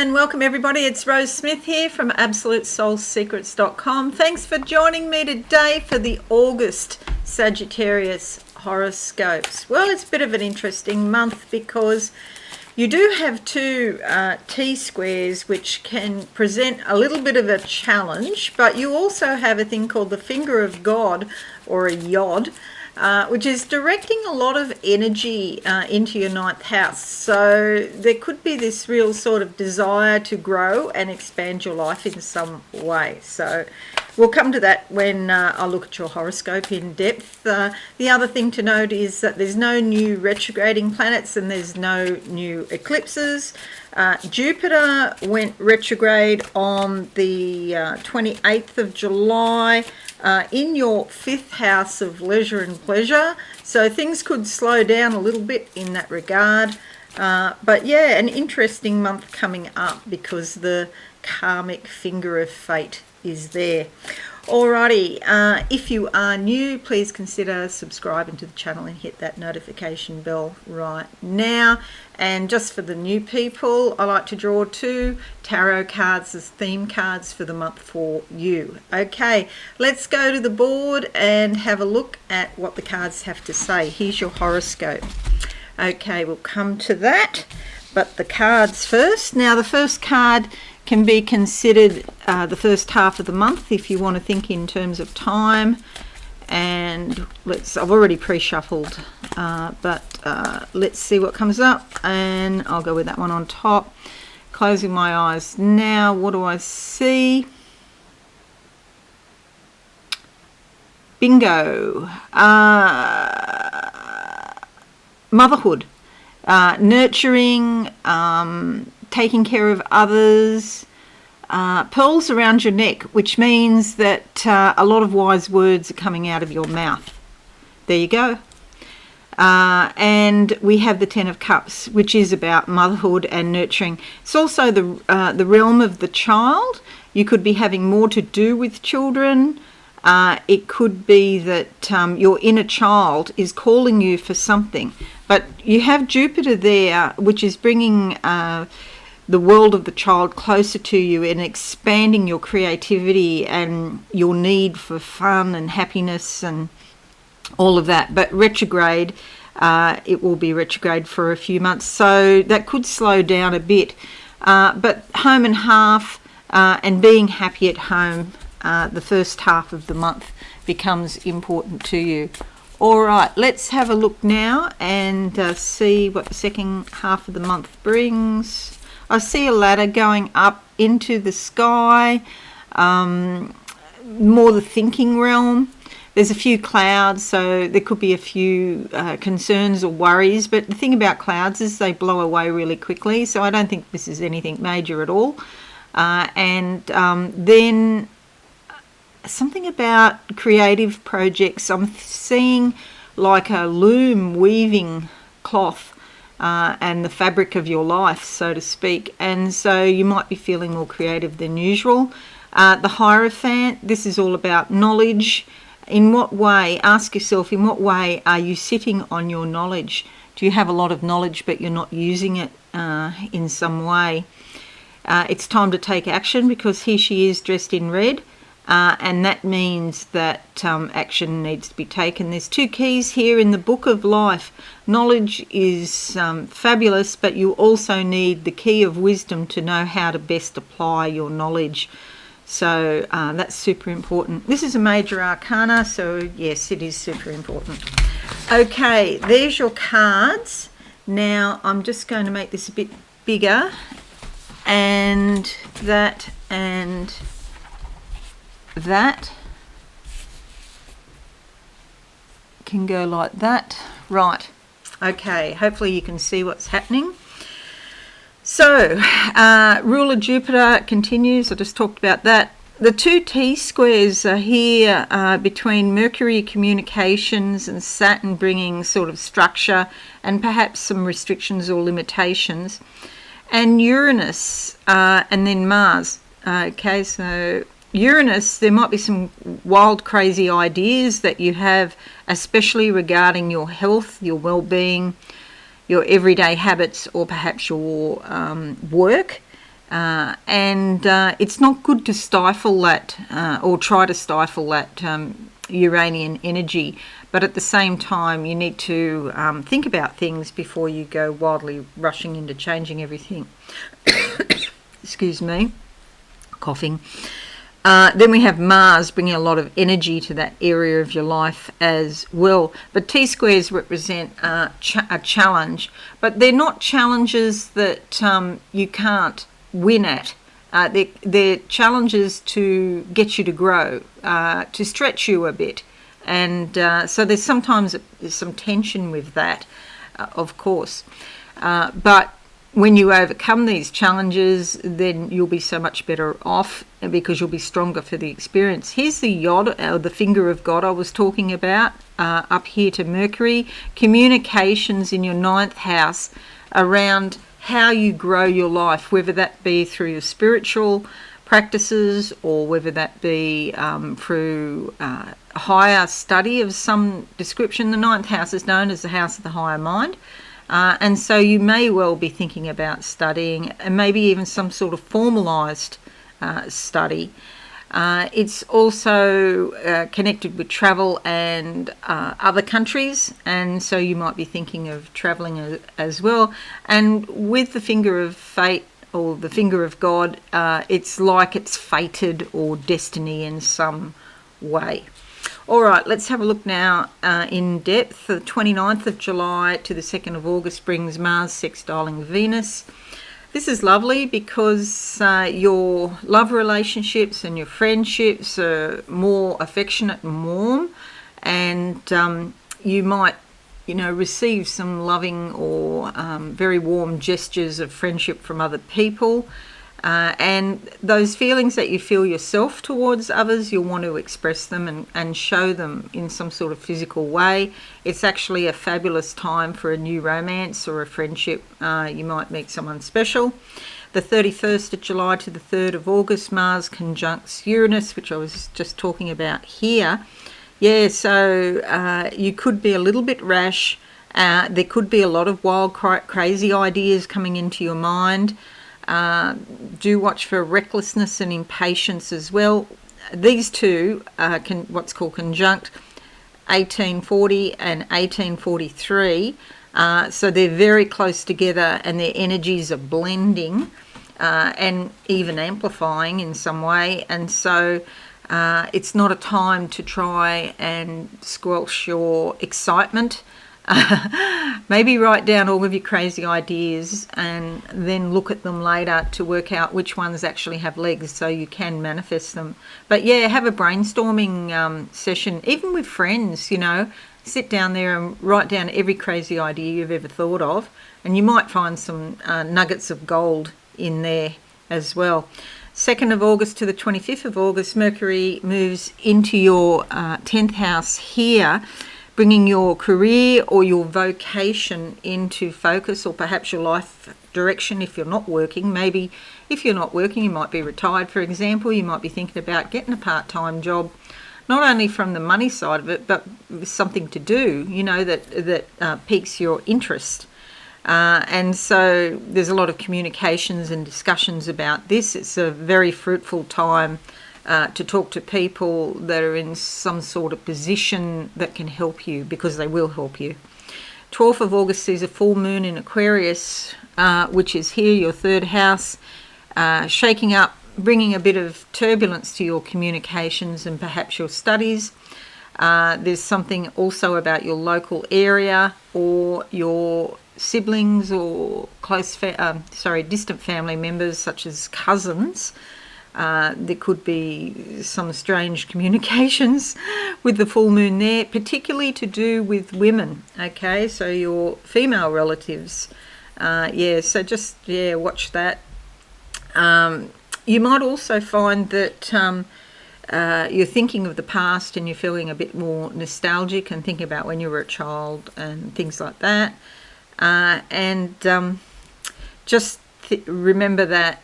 and welcome everybody. It's Rose Smith here from AbsoluteSoulSecrets.com. Thanks for joining me today for the August Sagittarius horoscopes. Well, it's a bit of an interesting month because you do have two T-squares which can present a little bit of a challenge, but you also have a thing called the Finger of God, or a Yod, which is directing a lot of energy into your ninth house. So there could be this real sort of desire to grow and expand your life in some way. So we'll come to that when I look at your horoscope in depth. The other thing to note is that there's no new retrograding planets and there's no new eclipses. Jupiter went retrograde on the 28th of July. In your fifth house of leisure and pleasure, so things could slow down a little bit in that regard, but yeah, an interesting month coming up because the karmic finger of fate is there. Alrighty, if you are new, please consider subscribing to the channel and hit that notification bell right now. And just for the new people, I like to draw two tarot cards as theme cards for the month for you. Okay, let's go to the board and have a look at what the cards have to say. Here's your horoscope. Okay, we'll come to that, but the cards first. Now, the first card can be considered the first half of the month if you want to think in terms of time. And I've already pre-shuffled, but let's see what comes up, and I'll go with that one on top. Closing my eyes now, what do I see? Bingo. Motherhood, nurturing, taking care of others, pearls around your neck, which means that a lot of wise words are coming out of your mouth. There you go. And we have the Ten of Cups, which is about motherhood and nurturing. It's also the realm of the child. You could be having more to do with children. It could be that your inner child is calling you for something. But you have Jupiter there, which is bringing the world of the child closer to you and expanding your creativity and your need for fun and happiness and all of that. But retrograde, it will be retrograde for a few months, so that could slow down a bit. But home and half and being happy at home, the first half of the month becomes important to you. All right, let's have a look now and see what the second half of the month brings. I see a ladder going up into the sky, more the thinking realm. There's a few clouds, so there could be a few concerns or worries, but the thing about clouds is they blow away really quickly, so I don't think this is anything major at all. Then something about creative projects. I'm seeing like a loom weaving cloth and the fabric of your life, so to speak, and so you might be feeling more creative than usual. The Hierophant, this is all about knowledge. In what way, ask yourself, in what way are you sitting on your knowledge? Do you have a lot of knowledge but you're not using it in some way? It's time to take action because here she is dressed in red. And that means that action needs to be taken. There's two keys here in the Book of Life. Knowledge is fabulous, but you also need the key of wisdom to know how to best apply your knowledge. So that's super important. This is a major arcana, so yes, it is super important. Okay, there's your cards. Now I'm just going to make this a bit bigger, and that can go like that. Right, okay, hopefully you can see what's happening. So ruler Jupiter continues. I just talked about that. The two T-squares are here between Mercury communications and Saturn, bringing sort of structure and perhaps some restrictions or limitations, and Uranus and then Mars. Okay, so Uranus, there might be some wild, crazy ideas that you have, especially regarding your health, your well-being, your everyday habits, or perhaps your work. and it's not good to stifle that or try to stifle that Uranian energy, but at the same time you need to think about things before you go wildly rushing into changing everything. Excuse me, coughing. Then we have Mars bringing a lot of energy to that area of your life as well. But T-squares represent a challenge, but they're not challenges that you can't win at. They're challenges to get you to grow, to stretch you a bit. And so there's sometimes some tension with that, of course. But when you overcome these challenges, then you'll be so much better off because you'll be stronger for the experience. Here's the Yod, the finger of God I was talking about, up here to Mercury. Communications in your 9th house around how you grow your life, whether that be through your spiritual practices or whether that be through higher study of some description. The 9th house is known as the house of the higher mind. And so you may well be thinking about studying and maybe even some sort of formalised study. It's also connected with travel and other countries, and so you might be thinking of travelling as well. And with the finger of fate or the finger of God, it's like it's fated or destiny in some way. All right, let's have a look now in depth. The 29th of July to the 2nd of August brings Mars sextiling Venus. This is lovely because your love relationships and your friendships are more affectionate and warm, and you might, receive some loving or very warm gestures of friendship from other people. And those feelings that you feel yourself towards others, you'll want to express them and show them in some sort of physical way. It's actually a fabulous time for a new romance or a friendship. You might meet someone special. The 31st of July to the 3rd of August, Mars conjuncts Uranus, which I was just talking about here. Yeah, so you could be a little bit rash. There could be a lot of wild, crazy ideas coming into your mind. Do watch for recklessness and impatience as well. These two can what's called conjunct 1840 and 1843. So they're very close together and their energies are blending and even amplifying in some way. And so it's not a time to try and squelch your excitement. Maybe write down all of your crazy ideas and then look at them later to work out which ones actually have legs so you can manifest them. But yeah, have a brainstorming session, even with friends, sit down there and write down every crazy idea you've ever thought of, and you might find some nuggets of gold in there as well. 2nd of August to the 25th of August, Mercury moves into your 10th house here, bringing your career or your vocation into focus, or perhaps your life direction if you're not working. Maybe if you're not working, you might be retired, for example. You might be thinking about getting a part-time job, not only from the money side of it, but with something to do, that piques your interest. And so there's a lot of communications and discussions about this. It's a very fruitful time to talk to people that are in some sort of position that can help you, because they will help you. 12th of August sees a full moon in Aquarius, which is here, your 3rd house, shaking up, bringing a bit of turbulence to your communications and perhaps your studies. There's something also about your local area or your siblings or distant family members, such as cousins. There could be some strange communications with the full moon there, particularly to do with women, okay? So your female relatives, so just, watch that. You might also find that you're thinking of the past and you're feeling a bit more nostalgic and thinking about when you were a child and things like that. Just remember that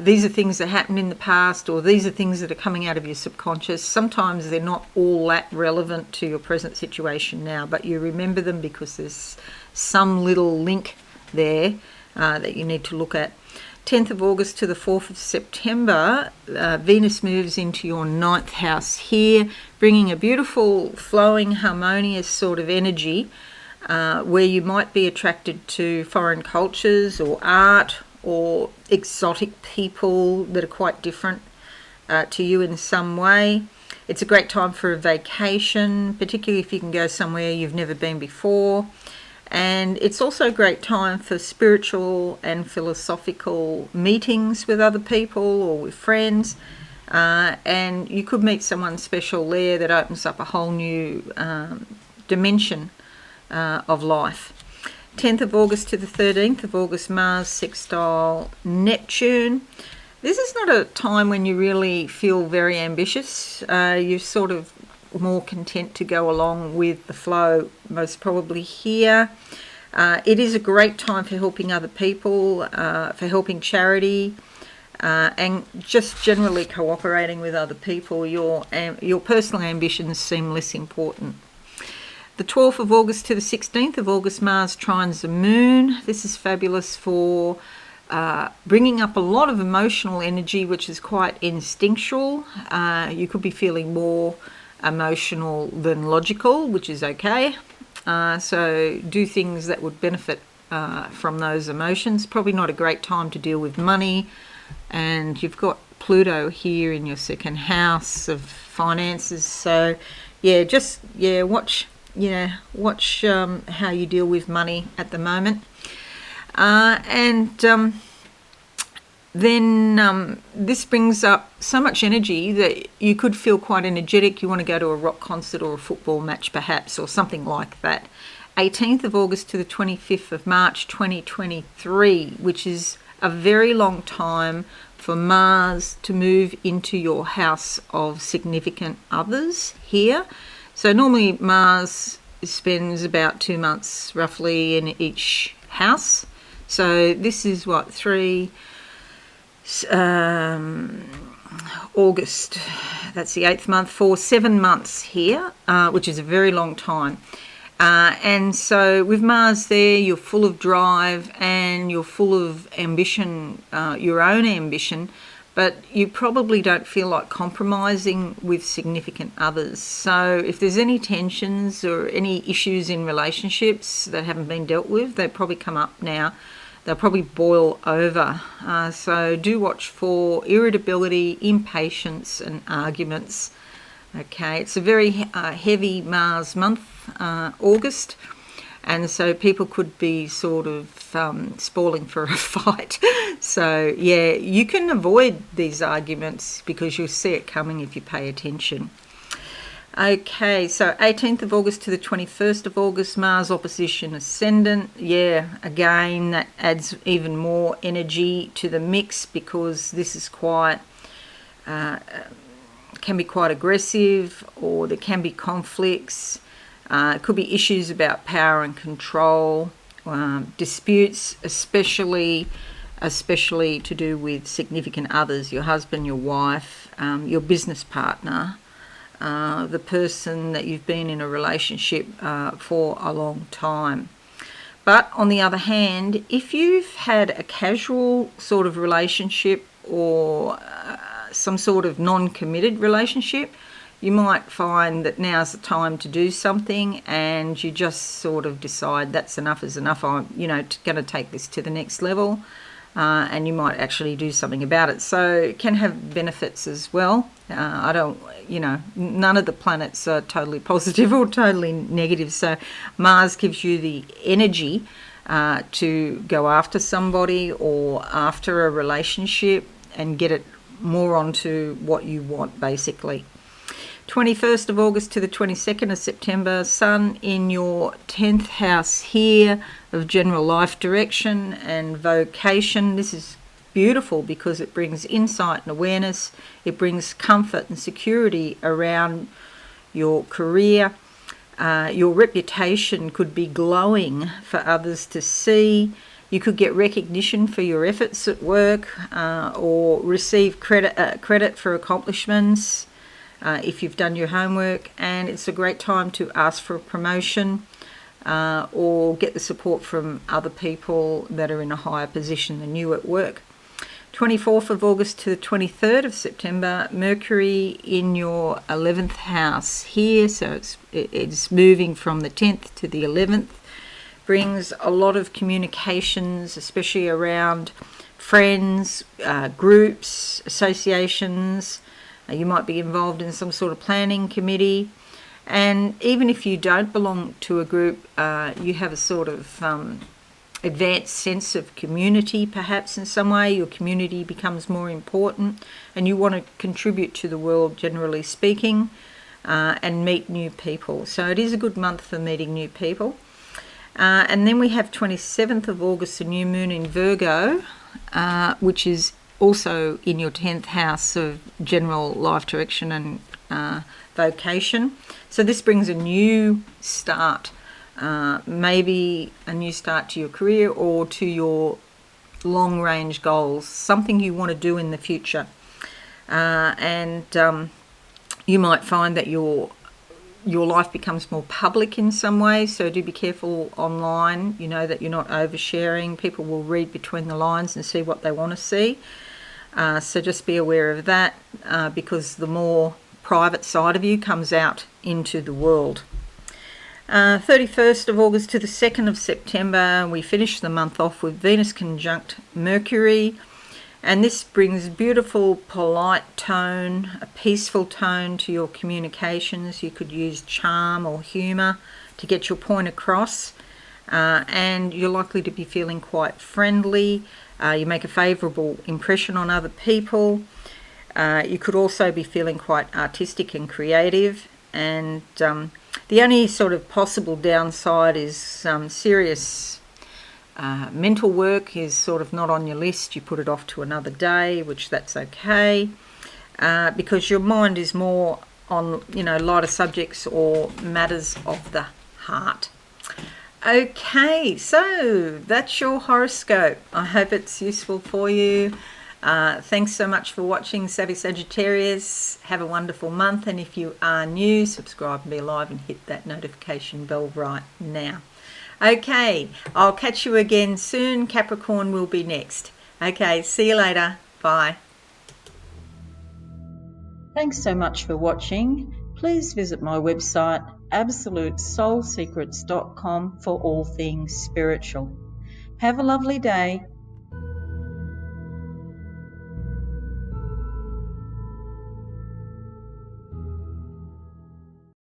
these are things that happened in the past, or these are things that are coming out of your subconscious. Sometimes they're not all that relevant to your present situation now, but you remember them because there's some little link there that you need to look at. 10th of August to the 4th of September, Venus moves into your 9th house here, bringing a beautiful, flowing, harmonious sort of energy where you might be attracted to foreign cultures or art or exotic people that are quite different to you in some way. It's a great time for a vacation, particularly if you can go somewhere you've never been before. And it's also a great time for spiritual and philosophical meetings with other people or with friends. And you could meet someone special there that opens up a whole new dimension of life. 10th of August to the 13th of August, Mars sextile Neptune. This is not a time when you really feel very ambitious. You're sort of more content to go along with the flow, most probably here. It is a great time for helping other people, for helping charity, and just generally cooperating with other people. Your personal ambitions seem less important. The 12th of August to the 16th of August, Mars trines the Moon. This is fabulous for bringing up a lot of emotional energy, which is quite instinctual. You could be feeling more emotional than logical, which is okay. So do things that would benefit from those emotions. Probably not a great time to deal with money. And you've got Pluto here in your second house of finances. So watch how you deal with money at the moment. Then this brings up so much energy that you could feel quite energetic. You want to go to a rock concert or a football match perhaps, or something like that. 18th of August to the 25th of March 2023, which is a very long time for Mars to move into your house of significant others here. So normally Mars spends about 2 months roughly in each house. So this is August, that's the 8th month, for 7 months here, which is a very long time. And so with Mars there, you're full of drive and you're full of ambition, your own ambition, but you probably don't feel like compromising with significant others. So if there's any tensions or any issues in relationships that haven't been dealt with, they probably come up now. They'll probably boil over. So do watch for irritability, impatience and arguments. Okay, it's a very heavy Mars month, August, and so people could be sort of spoiling for a fight. So yeah, you can avoid these arguments because you'll see it coming if you pay attention. Okay, so 18th of August to the 21st of August, Mars opposition ascendant. Yeah, again, that adds even more energy to the mix because this is quite, can be quite aggressive, or there can be conflicts. It could be issues about power and control, disputes, especially to do with significant others, your husband, your wife, your business partner, the person that you've been in a relationship for a long time. But on the other hand, if you've had a casual sort of relationship or some sort of non-committed relationship, you might find that now's the time to do something and you just sort of decide that's enough is enough. I'm, going to take this to the next level, and you might actually do something about it. So it can have benefits as well. None of the planets are totally positive or totally negative. So Mars gives you the energy to go after somebody or after a relationship and get it more onto what you want, basically. 21st of August to the 22nd of September, Sun in your 10th house here of general life direction and vocation. This is beautiful because it brings insight and awareness. It brings comfort and security around your career. Your reputation could be glowing for others to see. You could get recognition for your efforts at work, or receive credit for accomplishments if you've done your homework. And it's a great time to ask for a promotion or get the support from other people that are in a higher position than you at work. 24th of August to the 23rd of September, Mercury in your 11th house here, so it's moving from the 10th to the 11th, brings a lot of communications, especially around friends, groups, associations. You might be involved in some sort of planning committee. And even if you don't belong to a group, you have a sort of advanced sense of community, perhaps in some way. Your community becomes more important and you want to contribute to the world, generally speaking, and meet new people. So it is a good month for meeting new people. And then we have 27th of August, the new moon in Virgo, which is also in your 10th house of general life direction and vocation. So this brings a new start, maybe a new start to your career or to your long range goals, something you want to do in the future. And you might find that your life becomes more public in some way, so do be careful online, that you're not oversharing. People will read between the lines and see what they want to see. So just be aware of that, because the more private side of you comes out into the world. 31st of August to the 2nd of September, we finish the month off with Venus conjunct Mercury, and this brings beautiful, polite tone, a peaceful tone to your communications. You could use charm or humour to get your point across, and you're likely to be feeling quite friendly. You make a favourable impression on other people. You could also be feeling quite artistic and creative, and the only sort of possible downside is serious mental work is sort of not on your list. You put it off to another day, which that's okay, because your mind is more on lighter subjects or matters of the heart. Okay, so that's your horoscope. I hope it's useful for you. Thanks so much for watching, Savvy Sagittarius. Have a wonderful month, and if you are new, subscribe and be alive and hit that notification bell right now. Okay, I'll catch you again soon. Capricorn will be next. Okay, see you later. Bye. Thanks so much for watching. Please visit my website absolutesoulsecrets.com for all things spiritual. Have a lovely day.